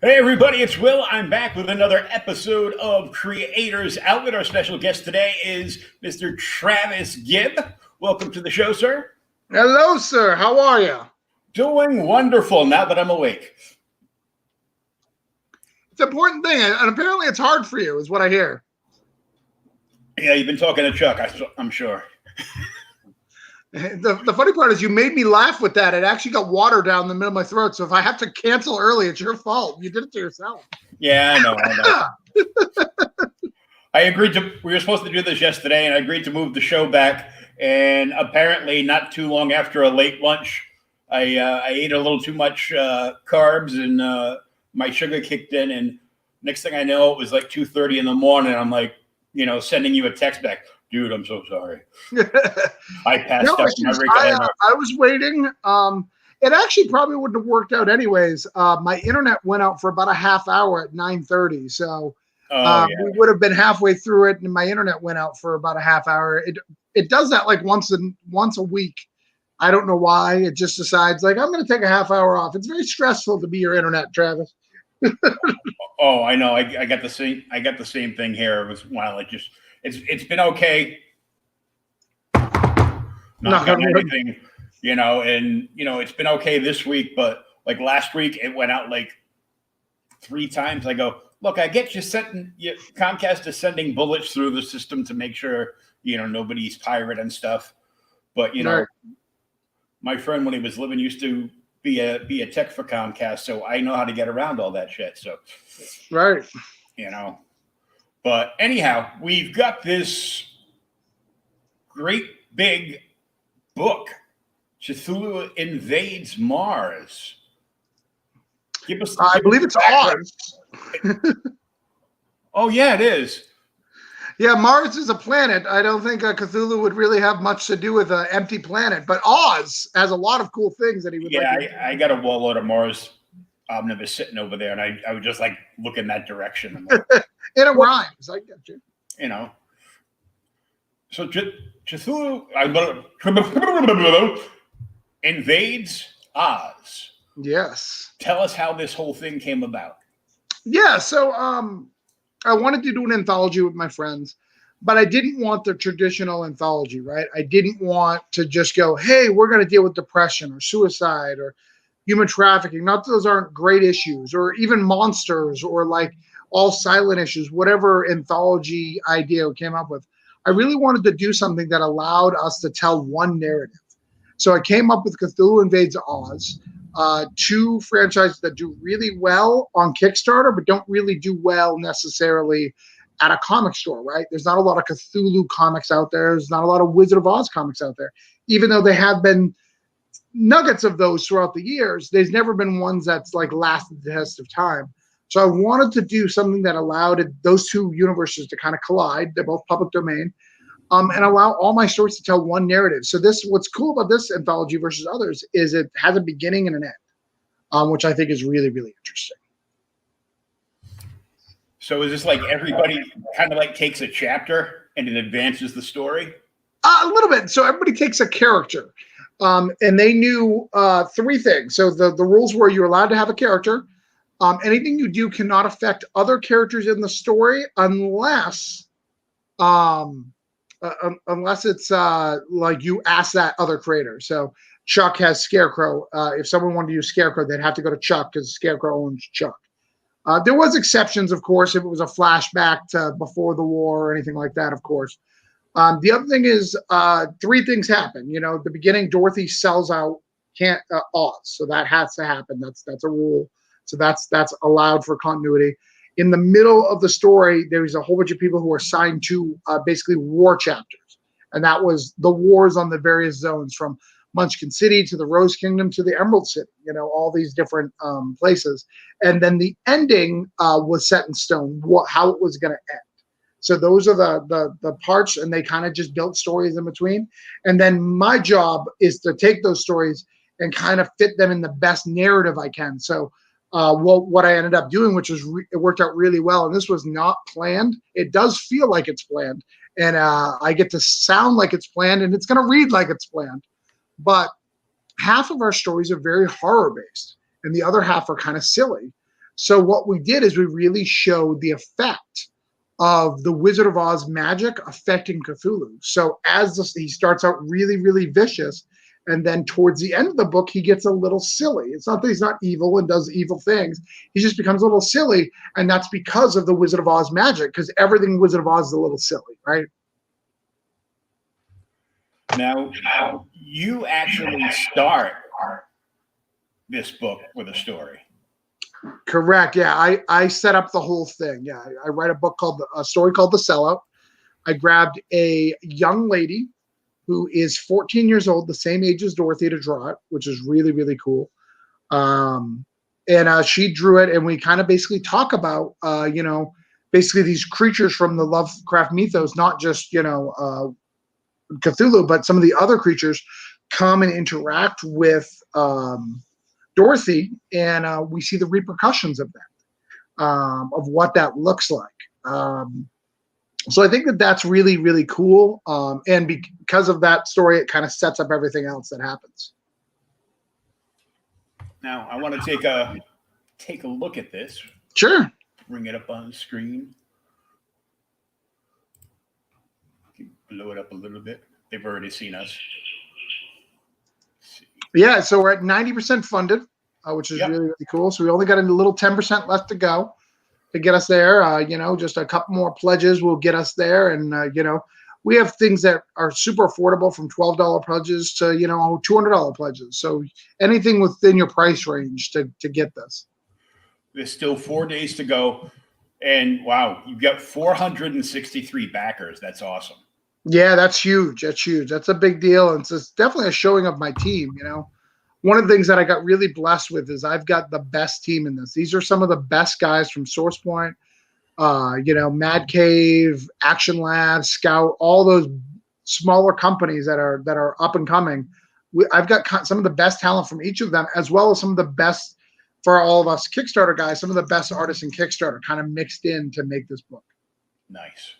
Hey everybody, it's Will. I'm back with another episode of Creators Outlet. Our special guest today is Mr. Travis Gibb. Welcome to the show, sir. Hello, sir. How are you? Doing wonderful now that I'm awake. It's an important thing, and apparently it's hard for you, is what I hear. Yeah, you've been talking to Chuck, I'm sure. The funny part is you made me laugh with that. It actually got water down the middle of my throat. So if I have to cancel early, it's your fault. You did it to yourself. Yeah, I know. We were supposed to do this yesterday, and I agreed to move the show back. And apparently not too long after a late lunch, I ate a little too much carbs, and my sugar kicked in. And next thing I know, it was like 2:30 in the morning. I'm like, sending you a text back. Dude, I'm so sorry. I passed out. I was waiting. It actually probably wouldn't have worked out anyways. My internet went out for about a half hour at 9:30. So we would have been halfway through it, and my internet went out for about a half hour. It does that like once a week. I don't know why. It just decides like I'm going to take a half hour off. It's very stressful to be your internet, Travis. Oh, I know. I got the same. I got the same thing here. It was it's been okay. Not on anything, and it's been okay this week, but like last week it went out like 3 times. I go, look, I get Comcast is sending bullets through the system to make sure nobody's pirate and stuff. But right. My friend, when he was living, used to be a tech for Comcast, so I know how to get around all that shit. So right. But anyhow, we've got this great big book, Cthulhu Invades Mars. I believe it's Oz. Oh, yeah, it is. Yeah, Mars is a planet. I don't think Cthulhu would really have much to do with an empty planet, but Oz has a lot of cool things that he would like. Yeah, I got a wall load of Mars omnibus sitting over there, and I would just like look in that direction. It rhymes. I get you. So Cthulhu invades Oz. Yes. Tell us how this whole thing came about. Yeah, so I wanted to do an anthology with my friends, but I didn't want the traditional anthology, right? I didn't want to just go, hey, we're going to deal with depression or suicide or human trafficking. Not that those aren't great issues, or even monsters, or like all silent issues, whatever anthology idea we came up with. I really wanted to do something that allowed us to tell one narrative. So I came up with Cthulhu Invades Oz, 2 franchises that do really well on Kickstarter, but don't really do well necessarily at a comic store, right? There's not a lot of Cthulhu comics out there. There's not a lot of Wizard of Oz comics out there. Even though they have been nuggets of those throughout the years, there's never been ones that's like lasted the test of time. So I wanted to do something that allowed those 2 universes to kind of collide. They're both public domain, and allow all my stories to tell one narrative. So what's cool about this anthology versus others is it has a beginning and an end, which I think is really, really interesting. So is this like everybody kind of like takes a chapter and it advances the story? A little bit. So everybody takes a character, and they knew 3 things. So the rules were you're allowed to have a character. Anything you do cannot affect other characters in the story unless it's like you ask that other creator. So Chuck has Scarecrow. If someone wanted to use Scarecrow, they'd have to go to Chuck because Scarecrow owns Chuck. There was exceptions, of course, if it was a flashback to before the war or anything like that, of course. The other thing is 3 things happen. At the beginning, Dorothy sells out Oz, so that has to happen. That's a rule. So that's allowed for continuity. In the middle of the story, there's a whole bunch of people who are assigned to basically war chapters. And that was the wars on the various zones from Munchkin City to the Rose Kingdom to the Emerald City, all these different places. And then the ending was set in stone, how it was going to end. So those are the parts, and they kind of just built stories in between. And then my job is to take those stories and kind of fit them in the best narrative I can. So what I ended up doing, which was it worked out really well, and this was not planned. It does feel like it's planned, and I get to sound like it's planned, and it's going to read like it's planned. But half of our stories are very horror based, and the other half are kind of silly. So what we did is we really showed the effect of the Wizard of Oz magic affecting Cthulhu. So he starts out really, really vicious, and then towards the end of the book, he gets a little silly. It's not that he's not evil and does evil things. He just becomes a little silly, and that's because of the Wizard of Oz magic, because everything Wizard of Oz is a little silly, right? Now, you actually start this book with a story. Correct. Yeah, I set up the whole thing. Yeah, I write a story called The Sellout. I grabbed a young lady who is 14 years old, the same age as Dorothy, to draw it, which is really, really cool. And she drew it, and we kind of basically talk about, basically these creatures from the Lovecraft mythos, not just, Cthulhu, but some of the other creatures come and interact with Dorothy, and we see the repercussions of that, of what that looks like. So I think that that's really, really cool. And because of that story, it kind of sets up everything else that happens. Now, I want to take a look at this. Sure. Bring it up on the screen. Blow it up a little bit. They've already seen us. Yeah, so we're at 90% funded, which is really, really cool. So we only got a little 10% left to go to get us there. Just a couple more pledges will get us there. And, we have things that are super affordable, from $12 pledges to, $200 pledges. So anything within your price range to get this. There's still 4 days to go. And wow, you've got 463 backers. That's awesome. Yeah, that's huge. That's huge. That's a big deal. And it's definitely a showing of my team. One of the things that I got really blessed with is I've got the best team in this. These are some of the best guys from SourcePoint, Mad Cave, Action Labs, Scout, all those smaller companies that are up and coming. I've got some of the best talent from each of them, as well as some of the best, for all of us Kickstarter guys, some of the best artists in Kickstarter kind of mixed in to make this book. Nice.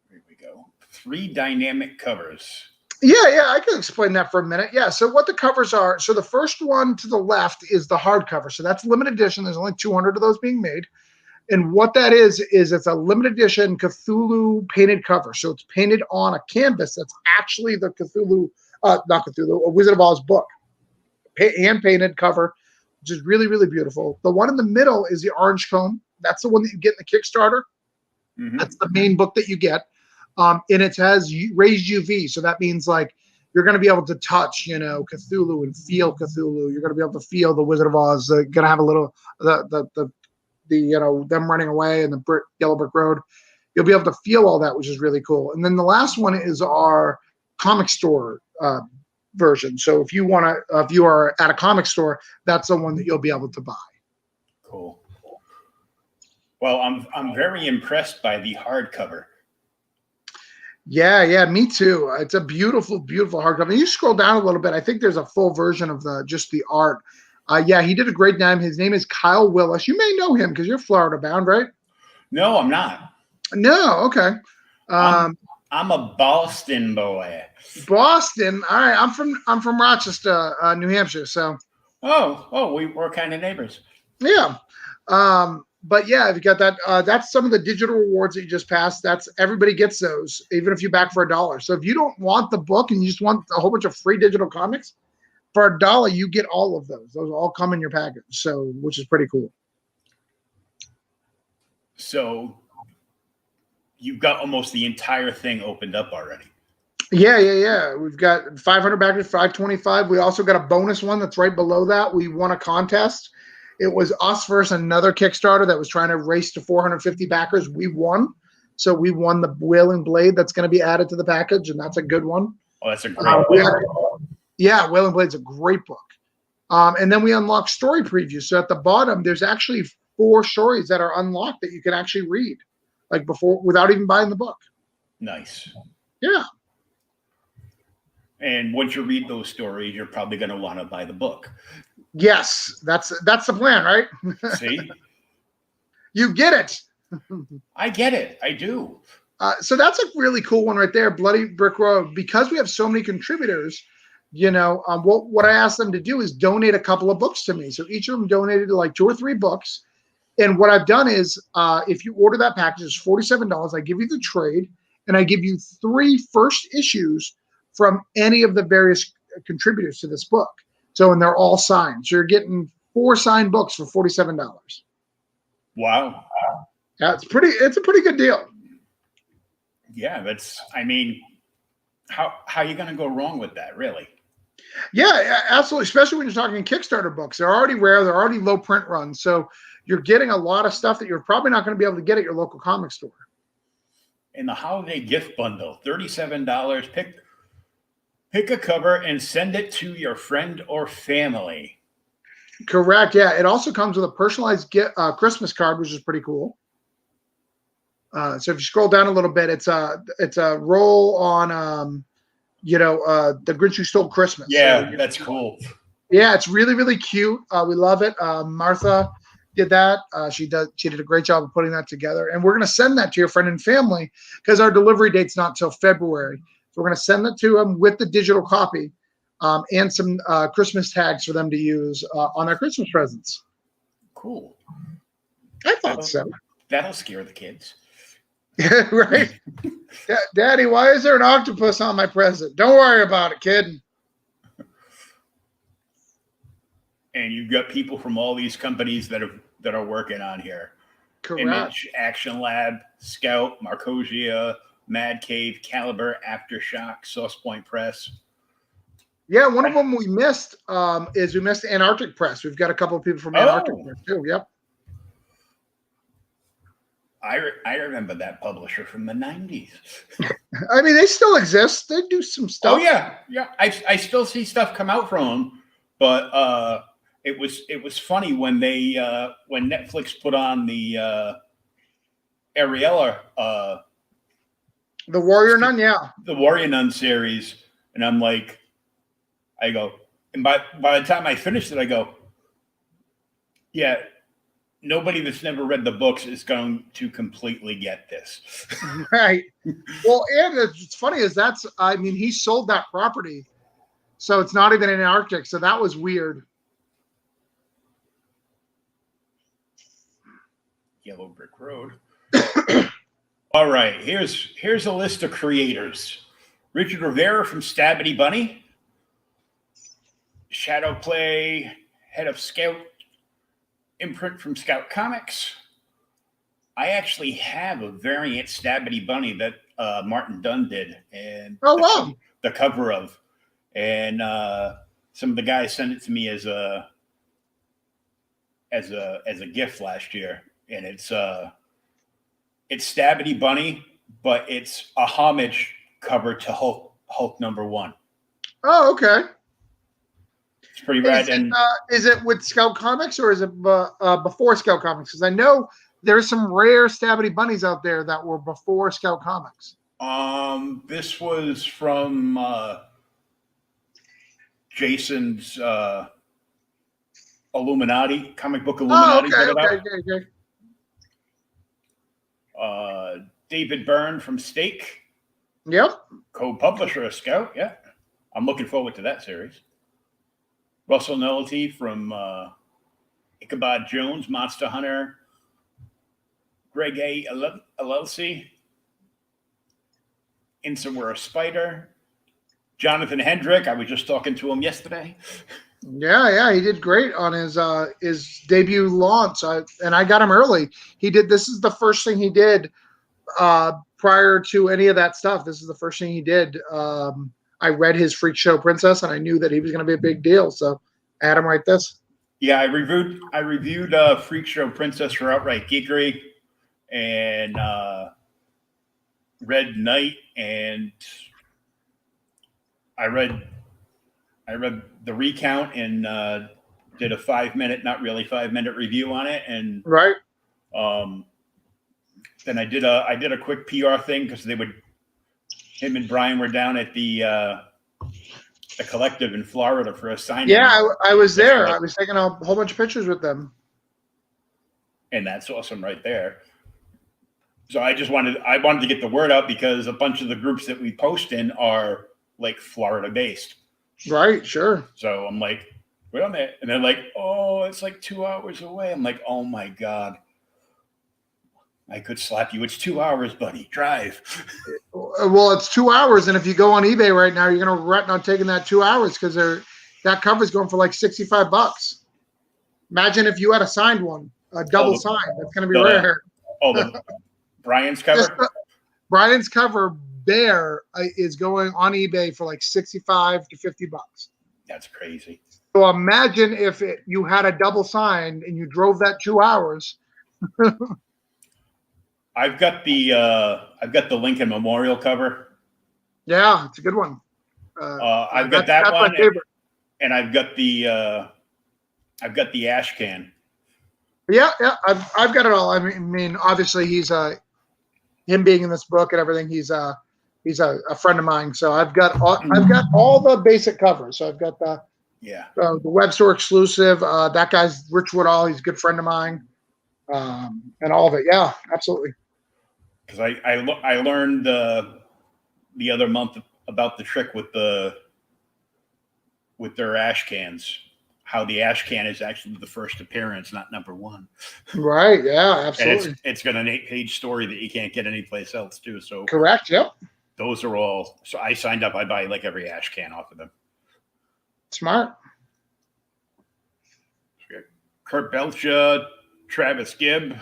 Here we go. 3 dynamic covers. Yeah, I can explain that for a minute. Yeah, so what the covers are, so the first one to the left is the hardcover. So that's limited edition. There's only 200 of those being made. And what that is it's a limited edition Cthulhu painted cover. So it's painted on a canvas that's actually the Cthulhu, not Cthulhu, a Wizard of Oz book. Hand-painted cover, which is really, really beautiful. The one in the middle is the orange cone. That's the one that you get in the Kickstarter. Mm-hmm. That's the main book that you get. And it has raised UV. So that means like you're going to be able to touch, Cthulhu and feel Cthulhu. You're going to be able to feel the Wizard of Oz. Going to have a little, them running away and the Yellow Brick Road. You'll be able to feel all that, which is really cool. And then the last one is our comic store version. So if you are at a comic store, that's the one that you'll be able to buy. Cool. Well, I'm very impressed by the hardcover. Yeah, me too. It's a beautiful, beautiful hardcover. You scroll down a little bit. I think there's a full version of just the art. He did a great job. His name is Kyle Willis. You may know him because you're Florida bound, right? No, I'm not. No, okay. I'm a Boston boy. Boston. All right. I'm from Rochester, New Hampshire. So. Oh, we're kind of neighbors. Yeah. But yeah, if you got that, that's some of the digital rewards that you just passed. That's everybody gets those, even if you back for $1. So if you don't want the book and you just want a whole bunch of free digital comics, for $1, you get all of those. Those all come in your package. So, which is pretty cool. So you've got almost the entire thing opened up already. Yeah. We've got 500 backers, 525. We also got a bonus one that's right below that. We won a contest. It was us versus another Kickstarter that was trying to race to 450 backers. We won. So we won the Wailing Blade that's going to be added to the package, and that's a good one. Oh, that's a great book. Yeah, Wailing Blade's a great book. And then we unlock story previews. So at the bottom, there's actually 4 stories that are unlocked that you can actually read, like before, without even buying the book. Nice. Yeah. And once you read those stories, you're probably going to want to buy the book. Yes, that's the plan, right? See? You get it. I get it. I do. So that's a really cool one right there, Bloody Brick Road. Because we have so many contributors, what I asked them to do is donate a couple of books to me. So each of them donated like 2 or 3 books. And what I've done is, if you order that package, it's $47. I give you the trade, and I give you 3 first issues from any of the various contributors to this book. So, and they're all signed. So you're getting 4 signed books for $47. Wow. Yeah, it's a pretty good deal. Yeah, how are you going to go wrong with that, really? Yeah, absolutely. Especially when you're talking Kickstarter books. They're already rare. They're already low print runs. So you're getting a lot of stuff that you're probably not going to be able to get at your local comic store. In the holiday gift bundle, $37. Pick a cover and send it to your friend or family. Correct. Yeah. It also comes with a personalized Christmas card, which is pretty cool. So if you scroll down a little bit, it's a roll on, The Grinch Who Stole Christmas. Yeah, so, that's cool. Yeah, it's really, really cute. We love it. Martha did that. She did a great job of putting that together. And we're going to send that to your friend and family because our delivery date's not till February. So we're going to send that to them with the digital copy and some Christmas tags for them to use on their Christmas presents. Cool. I thought so. That'll scare the kids. Yeah, right. Daddy, why is there an octopus on my present? Don't worry about it, kid. And you've got people from all these companies that are working on here. Correct. Image, Action Lab, Scout, Marcosia, Mad Cave, Caliber, Aftershock, Source Point Press. Yeah, one of them we missed is Antarctic Press. We've got a couple of people from Antarctic Press too. Yep. I remember that publisher from the 90s. I mean, they still exist. They do some stuff. Oh yeah. I still see stuff come out from them, but it was funny when when Netflix put on the Ariella the Warrior Nun, yeah. The Warrior Nun series, and I'm like, I go, and by the time I finished it, I go, yeah, nobody that's never read the books is going to completely get this. Right. Well, and it's funny is he sold that property, so it's not even in Arctic. So that was weird. Yellow Brick Road. All right, here's a list of creators. Richard Rivera from Stabity Bunny. Shadowplay, head of Scout, imprint from Scout Comics. I actually have a variant Stabity Bunny that Martin Dunn did, and the cover of, and some of the guys sent it to me as a gift last year, and it's Stabity Bunny, but it's a homage cover to Hulk #1. Oh, okay. It's pretty rad. Is it with Scout Comics or is it before Scout Comics? Because I know there's some rare Stabity Bunnies out there that were before Scout Comics. This was from Jason's Illuminati, comic book Illuminati. Oh, okay. David Byrne from Stake. Yep. Co-publisher of Scout. Yeah. I'm looking forward to that series. Russell Nullity from Ichabod Jones, Monster Hunter. Greg A. Alelsi. Insawara Spider. Jonathan Hendrick. I was just talking to him yesterday. Yeah, he did great on his debut launch, and I got him early. This is the first thing he did prior to any of that stuff. This is the first thing he did. I read his Freak Show Princess, and I knew that he was going to be a big deal. So I had him write this. Yeah, I reviewed Freak Show Princess for Outright Geekery, and read Night, and I read the recount and did a 5-minute, not really 5-minute review on it, and right. Then I did a quick PR thing because him and Brian were down at the collective in Florida for a signing. Yeah, I was there. I was taking a whole bunch of pictures with them, and that's awesome right there. So I wanted to get the word out because a bunch of the groups that we post in are like Florida based. Right, sure. So I'm like, wait a minute. And they're like, oh, it's like 2 hours away. I'm like, oh my God. I could slap you. It's 2 hours, buddy. Drive. Well, it's 2 hours, and if you go on eBay right now, you're going to regret not taking that 2 hours because that cover's going for like $65. Imagine if you had a signed one, a double sign. That's going to be rare. The Brian's cover? Brian's cover there is going on eBay for like $65 to $50. That's crazy. So imagine if you had a double signed and you drove that 2 hours. I've got the Lincoln Memorial cover. Yeah, it's a good one. I've got that one, and I've got the ash can. Yeah, I've got it all. I mean, obviously he's him being in this book and everything. He's a friend of mine, so I've got all the basic covers. So I've got the web store exclusive. That guy's Rich Woodall. He's a good friend of mine, and all of it. Yeah, absolutely. Because I learned the other month about the trick with their ash cans. How the ash can is actually the first appearance, not number one. Right. Yeah. Absolutely. And it's got an 8-page story that you can't get anyplace else too. So correct. Yep. Those are all. So I signed up. I buy like every ash can off of them. Smart. Kurt Belcher, Travis Gibb.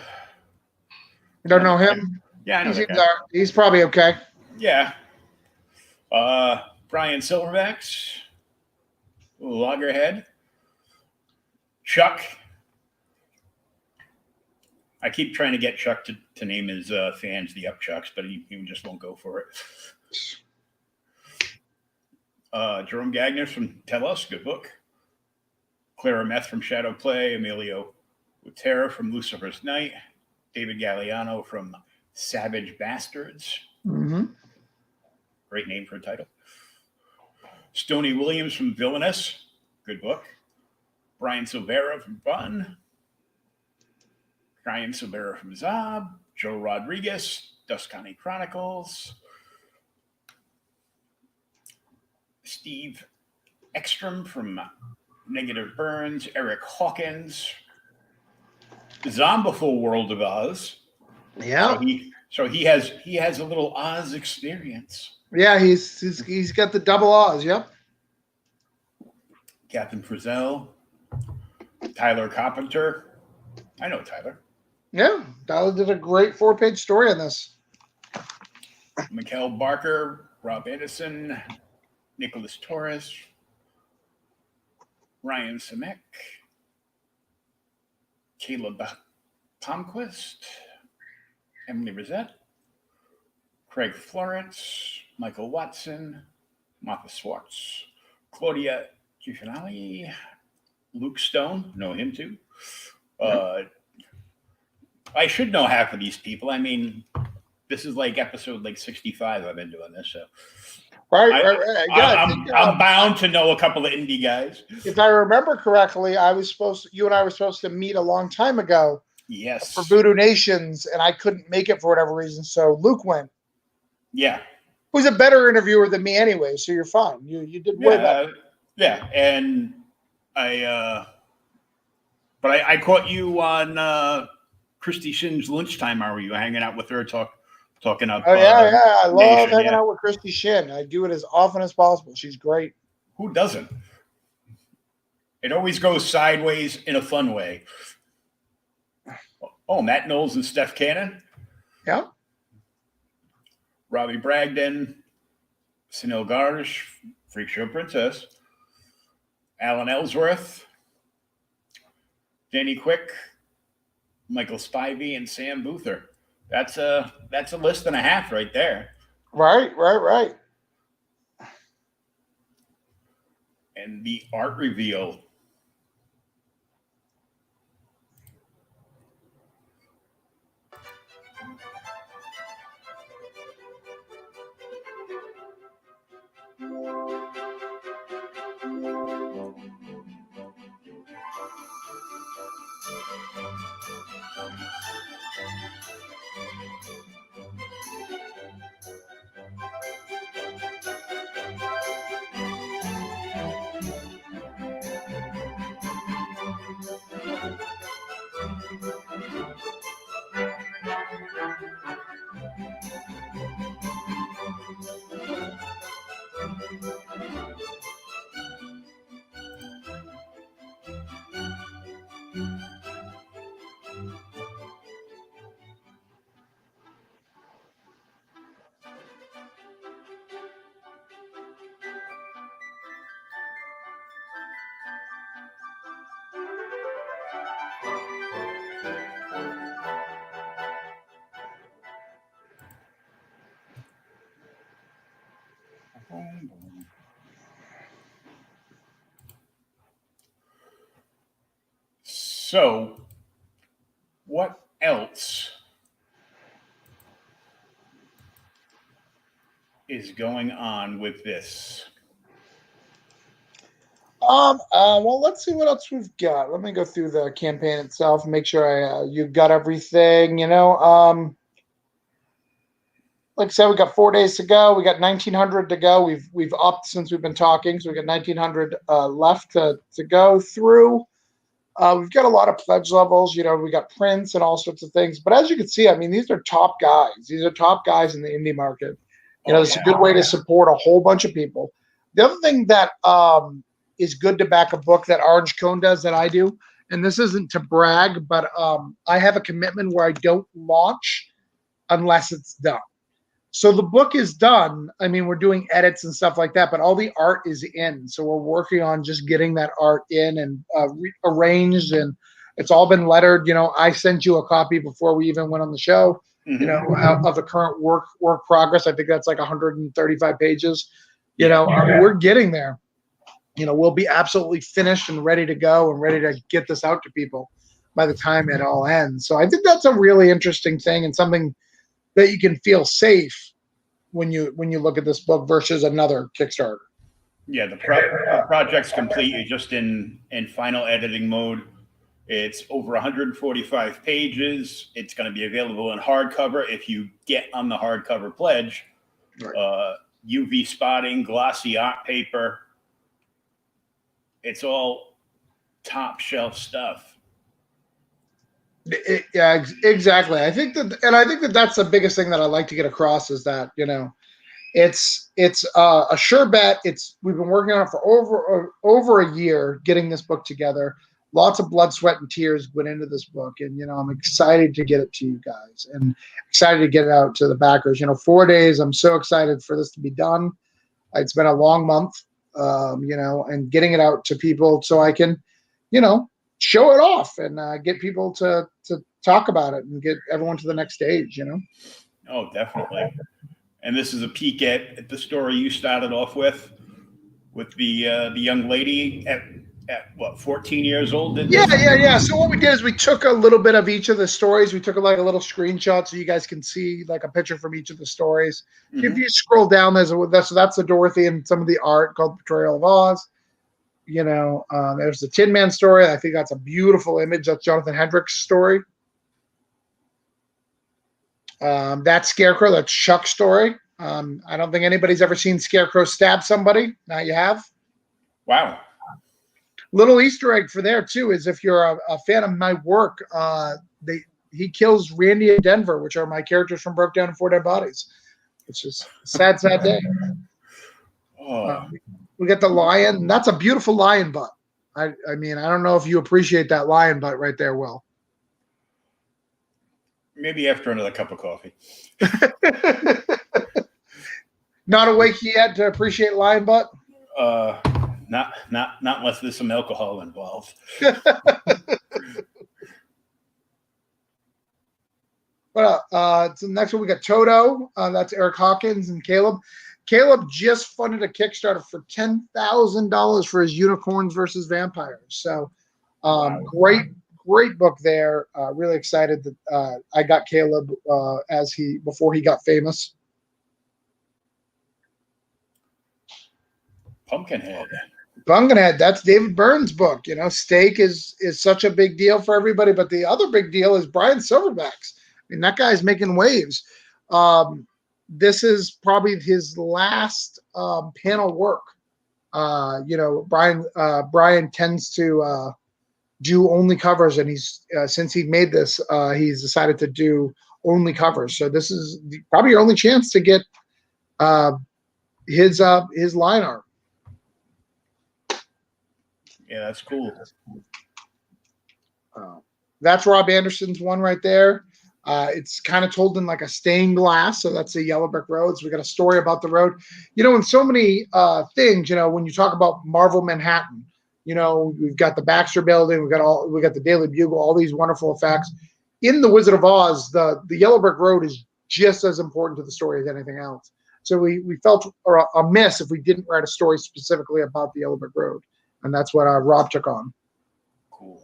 You don't know him? Yeah, I know. He's probably okay. Yeah. Brian Silverbacks, Loggerhead. Chuck. I keep trying to get Chuck to name his fans the Upchucks, but he just won't go for it. Jerome Gagner from Tell Us, good book. Clara Meth from Shadow Play. Emilio Utera from Lucifer's Night. David Galliano from Savage Bastards. Mm-hmm. Great name for a title. Stoney Williams from Villainous, good book. Brian Silvera from Bun. Brian Silvera from Zob. Joe Rodriguez, Dust County Chronicles. Steve Ekstrom from Negative Burns. Eric Hawkins. Zombiful World of Oz. Yeah. So he has a little Oz experience. Yeah, he's got the double Oz. Yep. Captain Frizzell. Tyler Carpenter. I know Tyler. Yeah, Tyler did a great 4-page story on this. Mikhail Barker, Rob Anderson, Nicholas Torres, Ryan Simek, Caleb Palmquist, Emily Rosette, Craig Florence, Michael Watson, Martha Swartz, Claudia Giuffenali, Luke Stone, know him too. I should know half of these people. I mean, this is like episode 65. I've been doing this, so right. I'm bound to know a couple of indie guys. If I remember correctly, you and I were supposed to meet a long time ago. Yes. For Voodoo Nations, and I couldn't make it for whatever reason, so Luke went. Yeah. Who's a better interviewer than me anyway, so you're fine. You did way better. Yeah, and I caught you on Christy Shin's lunchtime hour. You were hanging out with her, talking up. Oh yeah. I love hanging out with Christy Shin. I do it as often as possible. She's great. Who doesn't? It always goes sideways in a fun way. Oh, Matt Knowles and Steph Cannon. Yeah. Robbie Bragdon, Sunil Garsh, Freak Show Princess, Alan Ellsworth, Danny Quick, Michael Spivey, and Sam Boother. That's a list and a half right there. Right. And the art reveal. So, what else is going on with this? Well, let's see what else we've got. Let me go through the campaign itself and make sure you got everything. Like I said, we got 4 days to go. We got 1,900 to go. We've upped since we've been talking, so we got 1,900 left to go through. We've got a lot of pledge levels. We got prints and all sorts of things. But as you can see, I mean, these are top guys. These are top guys in the indie market. It's a good way to support a whole bunch of people. The other thing that is good to back a book that Orange Cone does that I do, and this isn't to brag, but I have a commitment where I don't launch unless it's done. So the book is done. I mean, we're doing edits and stuff like that, but all the art is in. So we're working on just getting that art in and arranged, and it's all been lettered. I sent you a copy before we even went on the show, of the current work progress. I think that's like 135 pages. We're getting there. We'll be absolutely finished and ready to go and ready to get this out to people by the time it all ends. So I think that's a really interesting thing and something that you can feel safe when you look at this book versus another Kickstarter. Yeah, the project's complete. It's just in final editing mode. It's over 145 pages. It's going to be available in hardcover if you get on the hardcover pledge. Right. UV spotting, glossy art paper. It's all top shelf stuff. Yeah, exactly. I think that that's the biggest thing that I like to get across is that it's a sure bet. We've been working on it for over a year, getting this book together. Lots of blood, sweat, and tears went into this book, and I'm excited to get it to you guys, and excited to get it out to the backers. 4 days. I'm so excited for this to be done. It's been a long month, and getting it out to people so I can, show it off and get people to talk about it and get everyone to the next stage. Oh, definitely. And this is a peek at the story you started off with the young lady at what, 14 years old? Yeah. So what we did is we took a little bit of each of the stories. We took like a little screenshot so you guys can see like a picture from each of the stories. Mm-hmm. If you scroll down, that's the Dorothy and some of the art called Betrayal of Oz. There's the Tin Man story. I think that's a beautiful image. That's Jonathan Hendricks' story. That Scarecrow, that's Chuck's story. I don't think anybody's ever seen Scarecrow stab somebody. Now you have. Wow. Little Easter egg for there too is if you're a fan of my work, he kills Randy and Denver, which are my characters from Broke Down and Four Dead Bodies, which is a sad day. Oh. We got the lion. That's a beautiful lion butt. I mean, I don't know if you appreciate that lion butt right there, Will. Maybe after another cup of coffee. Not awake yet to appreciate lion butt? Not unless there's some alcohol involved. So next one we got Toto. That's Eric Hawkins and Caleb. Caleb just funded a Kickstarter for $10,000 for his Unicorns versus Vampires. So wow. Great book there. Really excited that I got Caleb before he got famous. Pumpkinhead. That's David Byrne's book. Steak is such a big deal for everybody, but the other big deal is Brian Silverbacks. I mean, that guy's making waves. This is probably his last panel work. Brian tends to do only covers, and he's since he made this, he's decided to do only covers. So this is probably your only chance to get his line art. Yeah, that's cool. That's Rob Anderson's one right there. It's kind of told in like a stained glass, so that's the Yellow Brick Road. So we got a story about the road. In so many things, when you talk about Marvel Manhattan, we've got the Baxter Building, we got the Daily Bugle, all these wonderful effects. In the Wizard of Oz, the Yellow Brick Road is just as important to the story as anything else. So we felt amiss if we didn't write a story specifically about the Yellow Brick Road, and that's what Rob took on. Cool.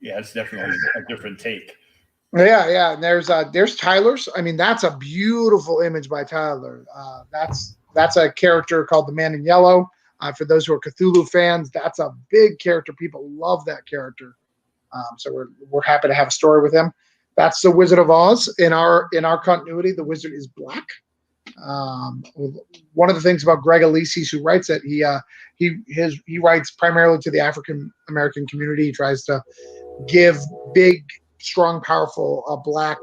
Yeah, it's definitely a different take. Yeah. And there's Tyler's. I mean, that's a beautiful image by Tyler. That's a character called the Man in Yellow. For those who are Cthulhu fans, that's a big character. People love that character. So we're happy to have a story with him. That's the Wizard of Oz. In our continuity, the wizard is black. One of the things about Greg Elises, who writes it, he writes primarily to the African American community. He tries to give big, strong, powerful black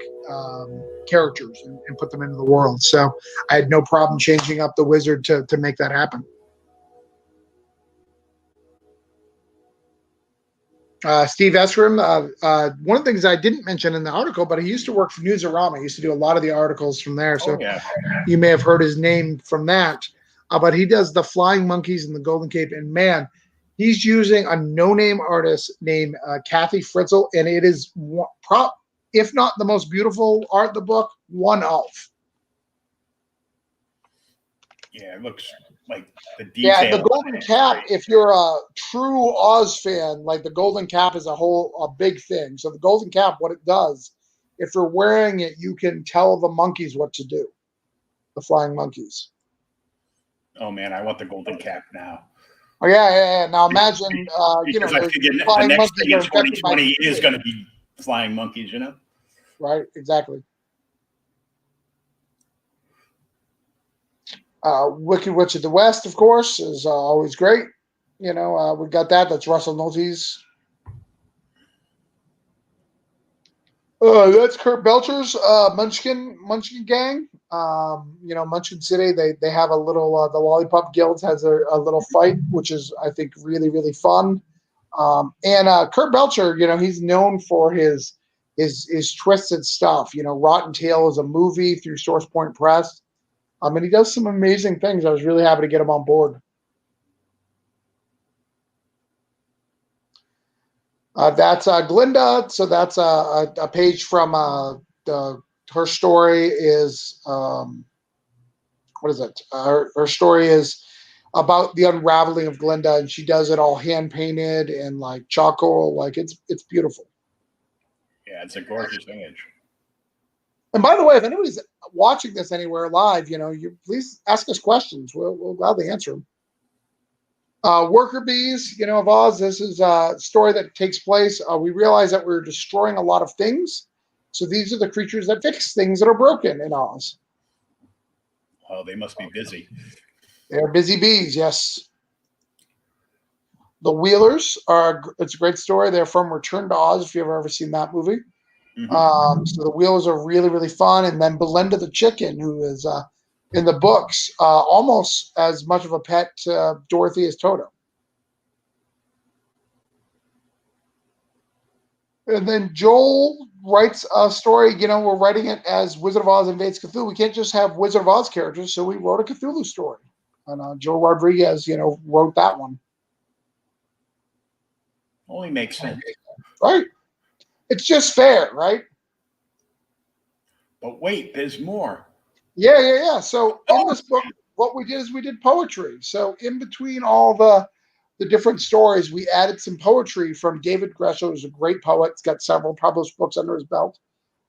characters and put them into the world. So I had no problem changing up the wizard to make that happen. Steve Esrim, one of the things I didn't mention in the article, but he used to work for Newsarama. He used to do a lot of the articles from there. So you may have heard his name from that. But he does the Flying Monkeys and the Golden Cape. And man, he's using a no-name artist named Kathy Fritzl. And it is, if not the most beautiful art in the book, one of. Yeah, it looks like the detail. Yeah, the Golden Cap, if you're a true Oz fan, like the Golden Cap is a big thing. So the Golden Cap, what it does, if you're wearing it, you can tell the monkeys what to do. The flying monkeys. Oh man, I want the Golden Cap now. Oh yeah. Now imagine, because I figure the next thing in 2020 is going to be flying monkeys, Right, exactly. Wicked Witch of the West, of course, is always great. We got that. That's Russell Nolte's. That's Kurt Belcher's Munchkin Gang. Munchkin City, they have a little, the Lollipop Guild has a little fight, which is, I think, really, really fun. And Kurt Belcher, he's known for his twisted stuff. Rotten Tail is a movie through Source Point Press. And he does some amazing things. I was really happy to get him on board. That's Glinda. So that's a page from her story is, what is it? Her story is about the unraveling of Glinda, and she does it all hand painted and like charcoal. Like it's beautiful. Yeah, it's a gorgeous image. And by the way, if anybody's watching this anywhere live, you please ask us questions. We'll gladly answer them. Worker bees, of Oz. This is a story that takes place. We realize that we're destroying a lot of things. So these are the creatures that fix things that are broken in Oz. Oh, they must be busy. They're busy bees, yes. The Wheelers it's a great story. They're from Return to Oz, if you've ever seen that movie. Mm-hmm. So the Wheelers are really, really fun. And then Belinda the Chicken, who is in the books almost as much of a pet to Dorothy as Toto. And then Joel writes a story. We're writing it as Wizard of Oz Invades Cthulhu. We can't just have Wizard of Oz characters, so we wrote a Cthulhu story. And Joel Rodriguez, wrote that one. Only makes sense. Right. It's just fair, right? But wait, there's more. Yeah. So in this book, what we did is we did poetry. So in between all the different stories, we added some poetry from David Gresham, who's a great poet. He's got several published books under his belt.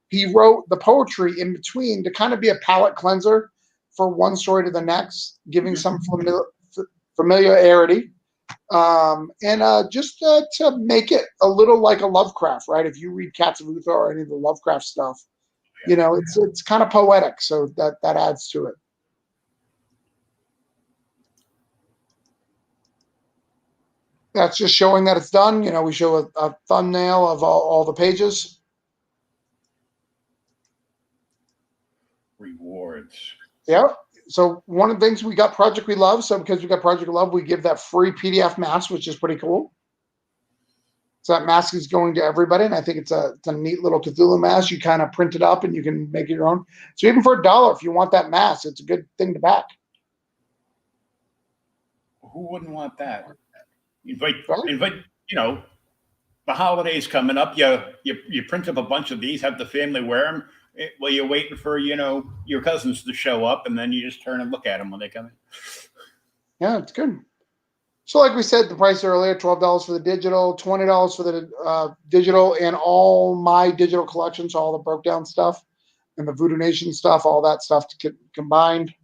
He wrote the poetry in between to kind of be a palate cleanser for one story to the next, giving some familiarity. And just to make it a little like a Lovecraft, right? If you read Cats of Uther or any of the Lovecraft stuff, it's kind of poetic, so that adds to it. That's just showing that it's done. We show a thumbnail of all the pages. Rewards. Yeah. So one of the things, we got Project We Love. So because we got Project We Love, we give that free PDF mask, which is pretty cool. So that mask is going to everybody, and I think it's a neat little Cthulhu mask. You kind of print it up, and you can make it your own. So even for $1, if you want that mask, it's a good thing to back. Who wouldn't want that? Invite, Right? the holidays coming up. You print up a bunch of these, have the family wear them while you're waiting for your cousins to show up, and then you just turn and look at them when they come in. Yeah, it's good. So like we said, the price earlier, $12 for the digital, $20 for the digital, and all my digital collections, all the broke down stuff and the Voodoo Nation stuff, all that stuff to get combined.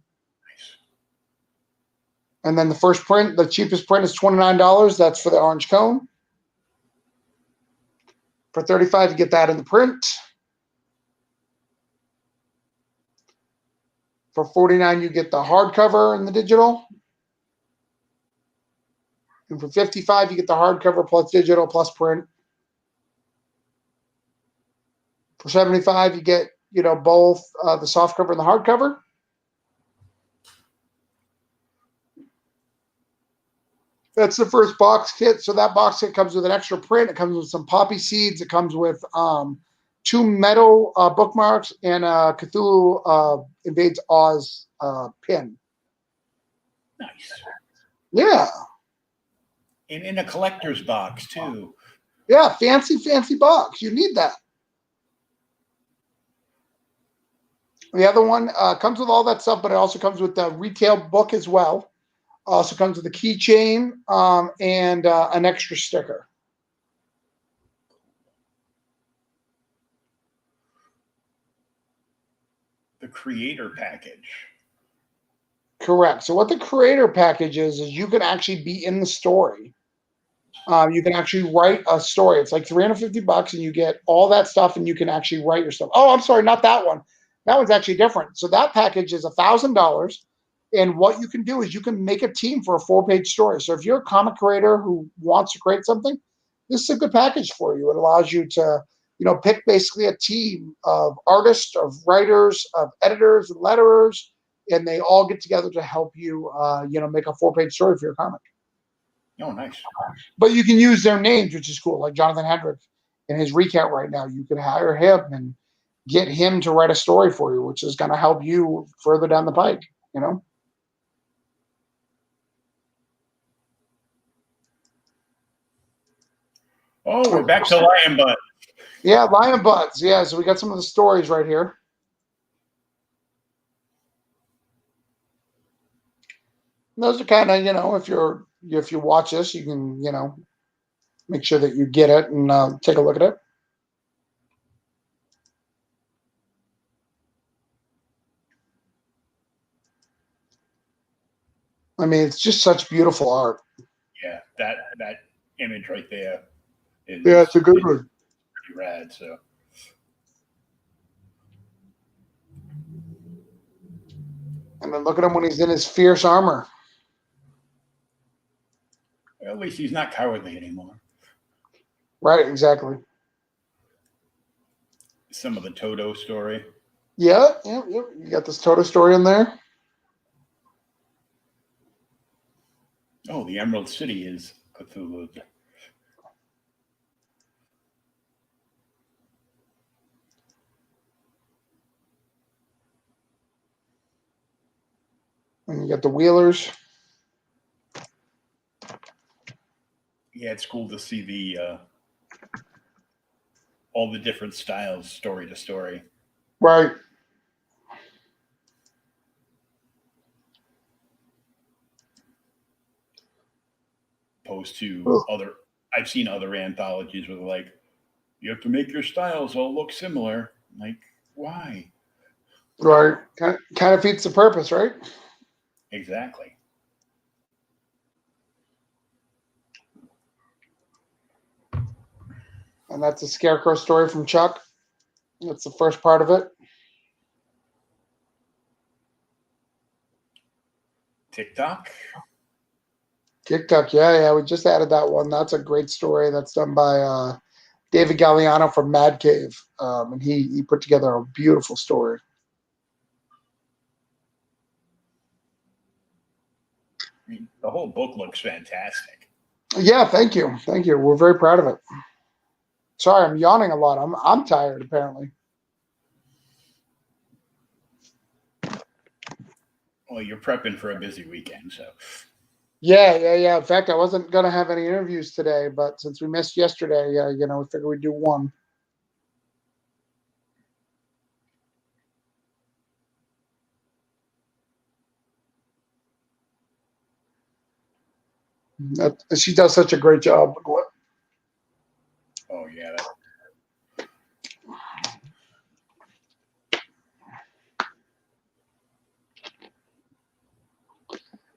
And then the first print, the cheapest print is $29. That's for the orange cone. For $35, you get that in the print. For $49, you get the hardcover in the digital. And for $55, you get the hardcover plus digital plus print. For $75, you get both the softcover and the hardcover. That's the first box kit. So that box kit comes with an extra print. It comes with some poppy seeds. It comes with 2 metal bookmarks and a Cthulhu Invades Oz pin. Nice. Yeah. And in a collector's box too. Yeah, fancy box. You need that. The other one comes with all that stuff, but it also comes with the retail book as well. Also comes with a keychain and an extra sticker. The creator package. Correct. So what the creator package is you can actually be in the story. You can actually write a story. It's like $350, and you get all that stuff, and you can actually write your stuff. Oh, I'm sorry, not that one. That one's actually different. So that package is $1,000, and what you can do is you can make a team for a 4-page story. So if you're a comic creator who wants to create something, this is a good package for you. It allows you to, pick basically a team of artists, of writers, of editors, and letterers, and they all get together to help you, make a 4-page story for your comic. Oh, nice. But you can use their names, which is cool. Like Jonathan Hendrick in his recount right now, you can hire him and get him to write a story for you, which is going to help you further down the pike, Oh, we're back to Lion Butt. Yeah, Lion Butts. Yeah, so we got some of the stories right here. And those are kind of, if you watch this, you can, make sure that you get it and take a look at it. I mean, it's just such beautiful art. Yeah, that image right there is it's a good one. Pretty rad. So. And then look at him when he's in his fierce armor. Well, at least he's not cowardly anymore. Right, exactly. Some of the Toto story. Yeah. You got this Toto story in there. Oh, the Emerald City is Cthulhu. And you got the Wheelers. Yeah, it's cool to see the all the different styles, story to story. Right. Opposed to I've seen other anthologies where like, you have to make your styles all look similar. Like, why? Right. Kind of defeats the purpose, right? Exactly. And that's a Scarecrow story from Chuck. That's the first part of it. TikTok. Yeah. We just added that one. That's a great story. That's done by David Galliano from Mad Cave. And he put together a beautiful story. I mean, the whole book looks fantastic. Yeah, thank you. We're very proud of it. Sorry, I'm yawning a lot. I'm tired apparently. Well, you're prepping for a busy weekend, so. Yeah. In fact, I wasn't gonna have any interviews today, but since we missed yesterday, we figured we'd do one. She does such a great job. Oh yeah.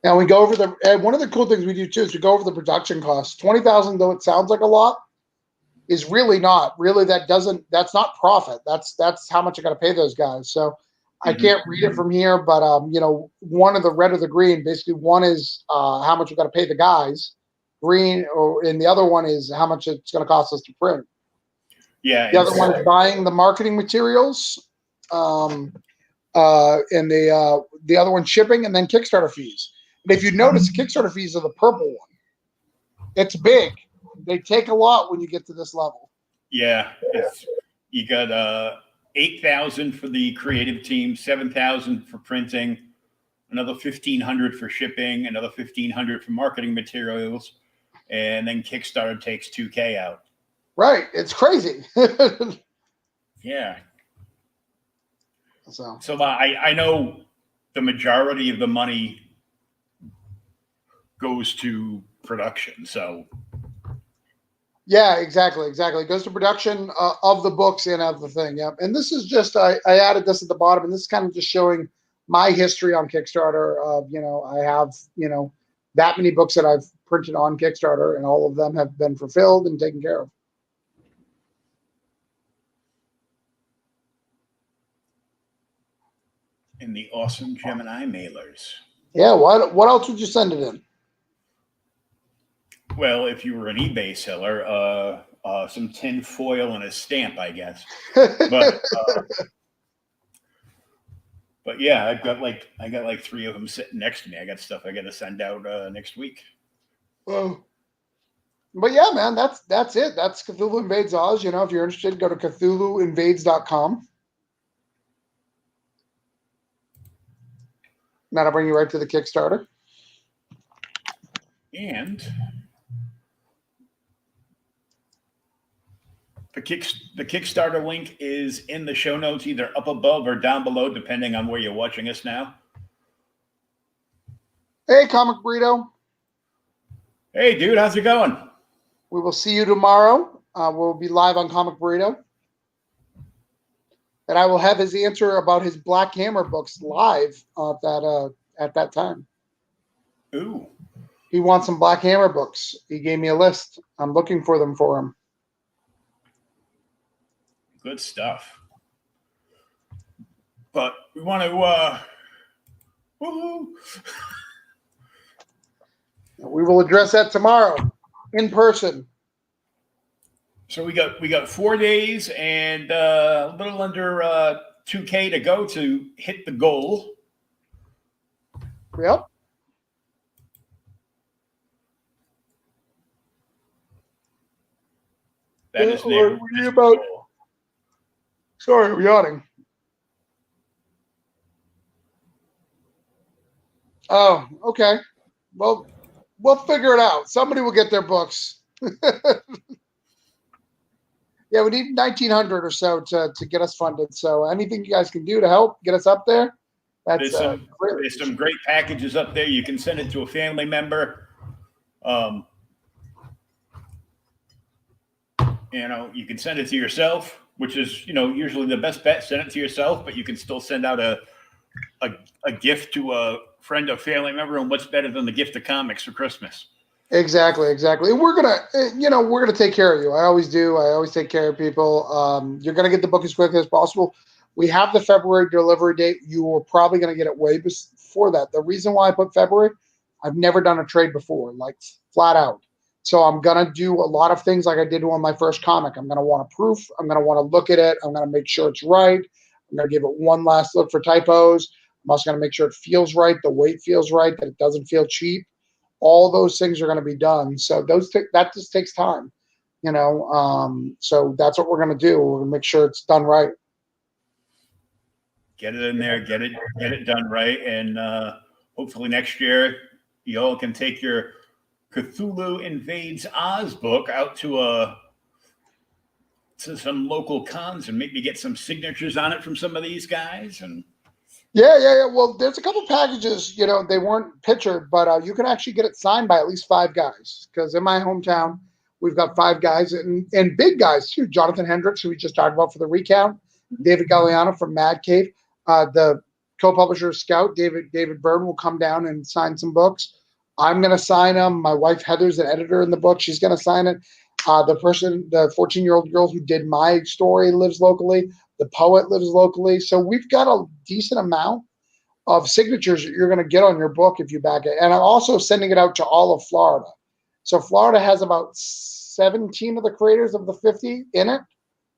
Now we go over and one of the cool things we do too is we go over the production costs. 20,000, though it sounds like a lot, is really not. Really, that's not profit. That's how much I got to pay those guys. So I can't read it from here, but one of the red or the green. Basically, one is how much we got to pay the guys, green, and the other one is how much it's going to cost us to print. Yeah. The other one is buying the marketing materials, and the other one shipping, and then Kickstarter fees. And if you notice, Kickstarter fees are the purple one. It's big. They take a lot when you get to this level. Yeah, you got 8,000 for the creative team, 7,000 for printing, another 1,500 for shipping, another 1,500 for marketing materials, and then Kickstarter takes 2K out. Right, it's crazy. Yeah. So I know the majority of the money goes to production. So yeah, exactly. It goes to production of the books and of the thing. Yep. And this is just I added this at the bottom, and this is kind of just showing my history on Kickstarter. I have that many books that I've printed on Kickstarter, and all of them have been fulfilled and taken care of. In the awesome Gemini mailers. Yeah. What else would you send it in? Well, if you were an eBay seller, some tin foil and a stamp, I guess. But yeah, I got like 3 of them sitting next to me. I got stuff I got to send out next week. Well, but yeah, man, that's it. That's Cthulhu Invades Oz. If you're interested, go to CthulhuInvades.com. That'll bring you right to the Kickstarter. And the Kickstarter link is in the show notes, either up above or down below, depending on where you're watching us now. Hey, Comic Burrito. Hey, dude, how's it going? We will see you tomorrow. We'll be live on Comic Burrito. And I will have his answer about his Black Hammer books live at that time. Ooh. He wants some Black Hammer books. He gave me a list. I'm looking for them for him. Good stuff. But we want to woo-hoo. We will address that tomorrow in person. So we got 4 days and a little under 2K to go to hit the goal. Yep. That is Sorry, I'm yawning. Oh, okay. Well, we'll figure it out. Somebody will get their books. Yeah, we need 1,900 or so to get us funded. So anything you guys can do to help get us up there, there's some great packages up there. You can send it to a family member. You can send it to yourself, which is usually the best bet. Send it to yourself, but you can still send out a gift to a friend or family member. And what's better than the gift of comics for Christmas? Exactly. We're gonna take care of you. I always do. I always take care of people. You're gonna get the book as quickly as possible. We have the February delivery date. You are probably gonna get it way before that. The reason why I put February, I've never done a trade before, like flat out. So I'm gonna do a lot of things like I did on my first comic. I'm gonna want a proof. I'm gonna want to look at it. I'm gonna make sure it's right. I'm gonna give it one last look for typos. I'm also gonna make sure it feels right, the weight feels right, that it doesn't feel cheap. All those things are going to be done. So that just takes time. you know. So that's what we're going to do. We're going to make sure it's done right. Get it in there, get it done right, and hopefully next year y'all can take your Cthulhu Invades Oz book out to some local cons and maybe get some signatures on it from some of these guys. And yeah. Well, there's a couple packages, you know, they weren't pictured, but you can actually get it signed by at least 5 guys. Because in my hometown, we've got 5 guys and big guys too. Jonathan Hendricks, who we just talked about for the recount, David Galliano from Mad Cave, the co-publisher of Scout, David Byrne, will come down and sign some books. I'm going to sign them. My wife Heather's an editor in the book. She's going to sign it. The 14-year-old girl who did my story lives locally. The poet lives locally. So we've got a decent amount of signatures that you're going to get on your book if you back it. And I'm also sending it out to all of Florida. So Florida has about 17 of the creators of the 50 in it.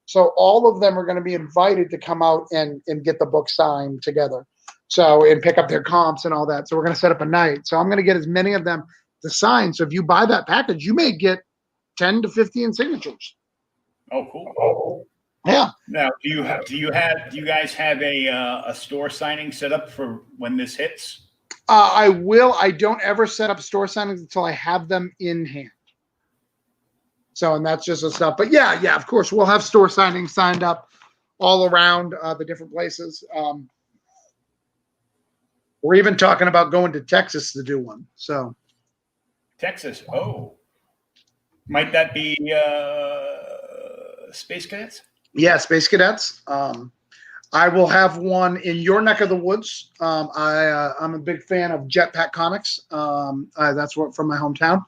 So all of them are going to be invited to come out and get the book signed together. So, and pick up their comps and all that. So we're going to set up a night. So I'm going to get as many of them to sign. So if you buy that package, you may get 10 to 15 signatures. Oh, cool. Yeah. Now, do you guys have a store signing set up for when this hits? I will. I don't ever set up store signings until I have them in hand. So, and that's just the stuff. But yeah, of course, we'll have store signings signed up all around the different places. We're even talking about going to Texas to do one. So, Texas. Oh, might that be Space Cadets? Yeah, Space Cadets. I will have one in your neck of the woods. I'm a big fan of Jetpack Comics. That's what from my hometown.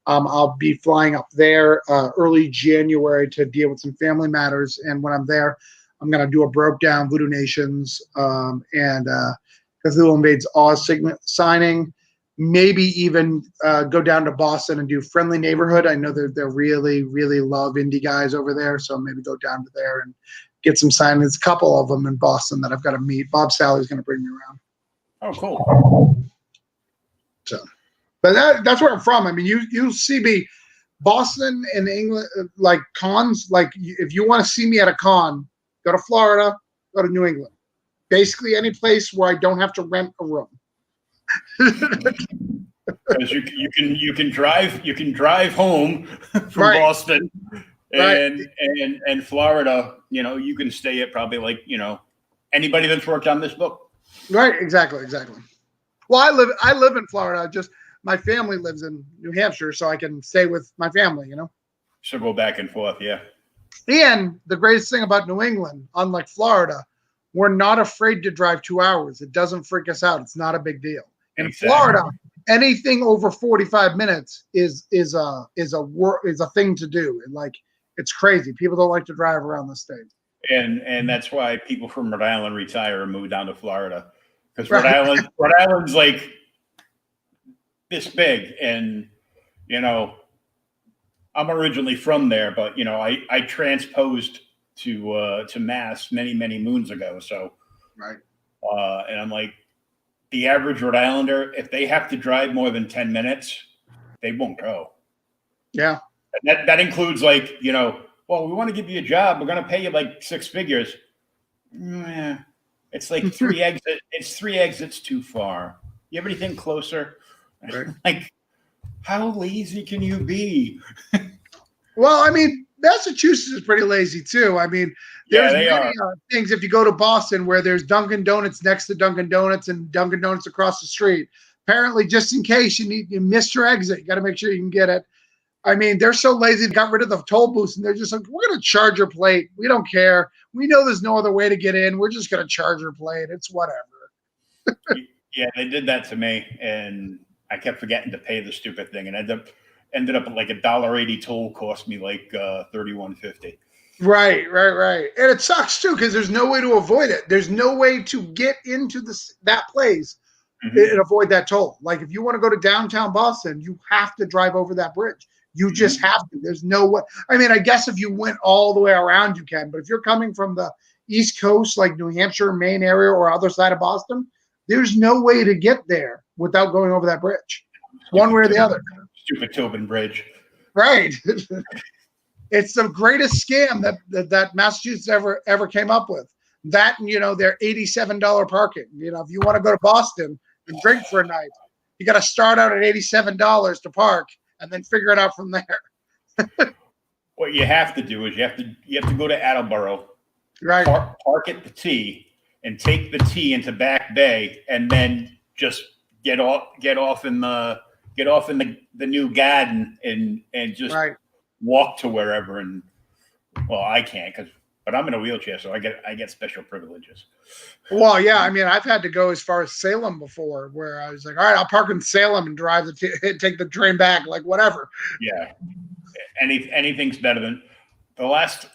I'll be flying up there early January to deal with some family matters. And when I'm there, I'm going to do a Broke Down Voodoo Nations and Cthulhu Invades Oz signing. Maybe even go down to Boston and do Friendly Neighborhood. I know they really, really love indie guys over there. So maybe go down to there and get some signings. There's a couple of them in Boston that I've got to meet. Bob Sally's going to bring me around. Oh, cool. So. But that's where I'm from. I mean, you'll see me, Boston and England, like cons. Like if you want to see me at a con, go to Florida, go to New England. Basically, any place where I don't have to rent a room. Because you can drive home from Right. Boston and Right. and Florida. You know, you can stay at probably like anybody that's worked on this book. Right. Exactly. Well, I live in Florida. Just my family lives in New Hampshire, so I can stay with my family, So go back and forth, yeah. And the greatest thing about New England, unlike Florida, we're not afraid to drive 2 hours. It doesn't freak us out. It's not a big deal. In Florida, anything over 45 minutes is a thing to do. And like it's crazy. People don't like to drive around the state. And that's why people from Rhode Island retire and move down to Florida. Because Right. Rhode Island's like this big, and I'm originally from there, but I transposed to Mass many moons ago. So Right. And I'm like, the average Rhode Islander, if they have to drive more than 10 minutes, they won't go. Yeah. And that includes like, well, we want to give you a job. We're going to pay you like 6 figures. It's like 3 exits. It's 3 exits too far. You have anything closer? Right. Like, how lazy can you be? Well, I mean, Massachusetts is pretty lazy too. I mean, there's many things if you go to Boston where there's Dunkin' Donuts next to Dunkin' Donuts and Dunkin' Donuts across the street. Apparently, just in case you missed your exit, you got to make sure you can get it. I mean, they're so lazy, they got rid of the toll booths, and they're just like, we're going to charge your plate. We don't care. We know there's no other way to get in. We're just going to charge your plate. It's whatever. Yeah, they did that to me, and I kept forgetting to pay the stupid thing, and ended up like $1.80 toll cost me like $31.50. Right. And it sucks too because there's no way to avoid it. There's no way to get into that place and avoid that toll. Like if you want to go to downtown Boston, you have to drive over that bridge. You just have to. There's no way. I mean, I guess if you went all the way around, you can. But if you're coming from the East Coast, like New Hampshire, Maine area, or other side of Boston, there's no way to get there without going over that bridge. One way or the other. Stupid Tobin Bridge. Right. It's the greatest scam that Massachusetts ever came up with. That and their $87 parking. If you want to go to Boston and drink for a night, you got to start out at $87 to park and then figure it out from there. What you have to do is you have to go to Attleboro, Right. Park at the T, and take the T into Back Bay, and then just get off in the new garden and just walk to wherever. And well, I can't but I'm in a wheelchair, so I get special privileges. Well, yeah, I mean, I've had to go as far as Salem before, where I was like, all right, I'll park in Salem and drive take the train back, like whatever. Yeah, anything's better than the last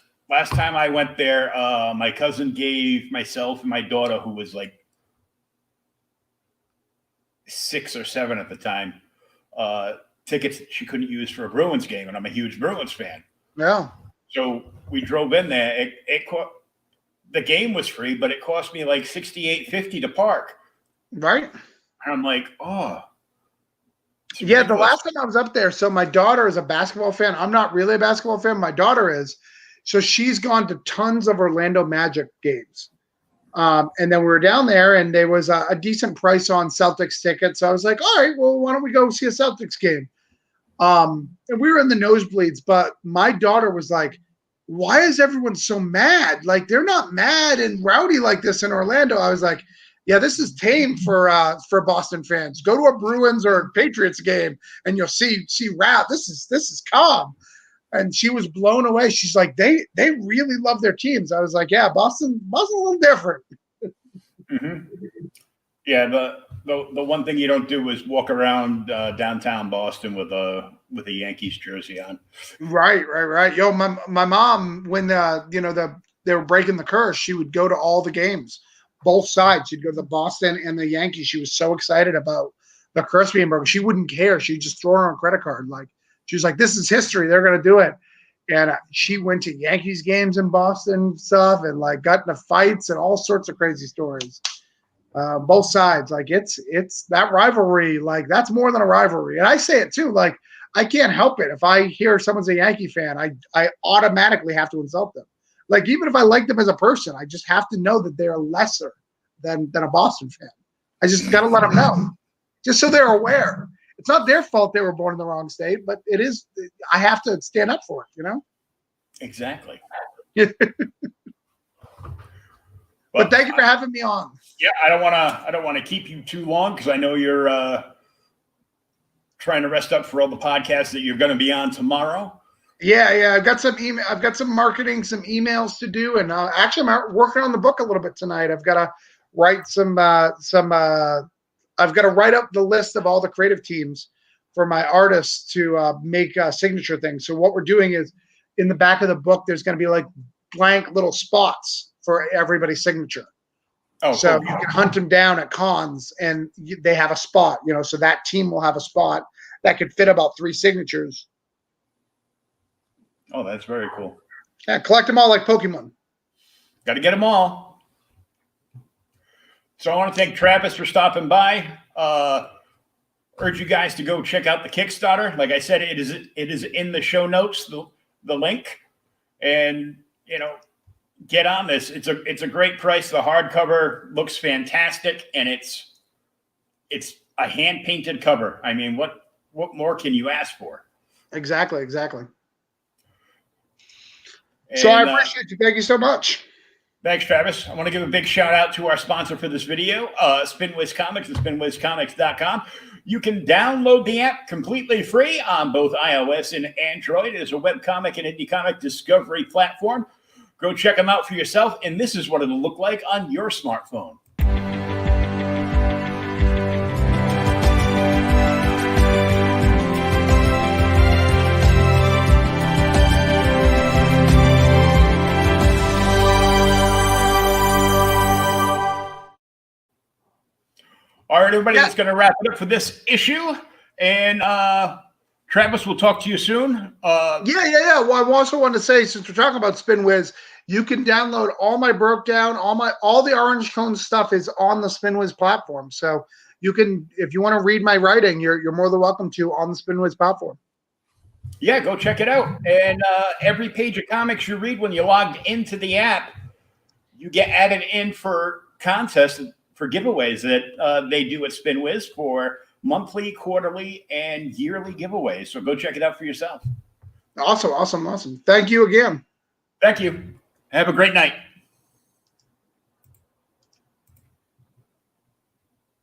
time I went there. My cousin gave myself and my daughter, who was like 6 or 7 at the time, tickets she couldn't use for a Bruins game, and I'm a huge Bruins fan. Yeah. So we drove in there. The game was free, but it cost me like $68.50 to park. Right. And I'm like, oh. Yeah, the last time I was up there, so my daughter is a basketball fan. I'm not really a basketball fan. My daughter is. So she's gone to tons of Orlando Magic games. And then we were down there, and there was a decent price on Celtics tickets. So I was like, all right, well, why don't we go see a Celtics game? And we were in the nosebleeds, but my daughter was like, why is everyone so mad? Like, they're not mad and rowdy like this in Orlando. I was like, yeah, this is tame for Boston fans. Go to a Bruins or a Patriots game and you'll see row. This is calm. And she was blown away. She's like, they really love their teams. I was like, yeah, Boston's a little different. Mm-hmm. Yeah, the one thing you don't do is walk around downtown Boston with a Yankees jersey on. Right. Yo, my mom, when they were breaking the curse, she would go to all the games, both sides. She'd go to the Boston and the Yankees. She was so excited about the curse being broken. She wouldn't care. She'd just throw her on a credit card. Like, she was like, this is history. They're going to do it. And she went to Yankees games in Boston stuff and like got into fights and all sorts of crazy stories. Both sides, like it's that rivalry, like that's more than a rivalry. And I say it too, like I can't help it. If I hear someone's a Yankee fan, I automatically have to insult them. Like, even if I like them as a person, I just have to know that they're lesser than a Boston fan. I just got to let them know, just so they're aware. It's not their fault they were born in the wrong state, but it is. I have to stand up for it, Exactly. But thank you for having me on. Yeah, I don't want to keep you too long because I know you're trying to rest up for all the podcasts that you're going to be on tomorrow. Yeah. I've got some email. I've got some marketing, some emails to do, and actually, I'm working on the book a little bit tonight. I've got to write I've got to write up the list of all the creative teams for my artists to make signature things. So what we're doing is, in the back of the book, there's going to be like blank little spots for everybody's signature. Oh, so cool. You can hunt them down at cons and they have a spot, so that team will have a spot that could fit about 3 signatures. Oh, that's very cool. Yeah, collect them all like Pokemon. Got to get them all. So I want to thank Travis for stopping by. Urge you guys to go check out the Kickstarter. Like I said, it is in the show notes, the link, and get on this. It's a great price. The hardcover looks fantastic, and it's a hand painted cover. I mean, what more can you ask for? Exactly. And, so I appreciate you. Thank you so much. Thanks, Travis. I want to give a big shout out to our sponsor for this video, SpinWiz Comics and SpinWizComics.com. You can download the app completely free on both iOS and Android. It is a webcomic and indie comic discovery platform. Go check them out for yourself, and this is what it'll look like on your smartphone. All right, everybody, that's going to wrap it up for this issue. And Travis, we'll talk to you soon. Yeah. Well, I also want to say, since we're talking about SpinWiz, you can download all my breakdown, all the Orange Cone stuff is on the SpinWiz platform. So you can, if you want to read my writing, you're more than welcome to on the SpinWiz platform. Yeah, go check it out. And every page of comics you read when you logged into the app, you get added in for contests, for giveaways that they do at SpinWiz for monthly, quarterly, and yearly giveaways. So go check it out for yourself. Awesome. Thank you again. Thank you. Have a great night.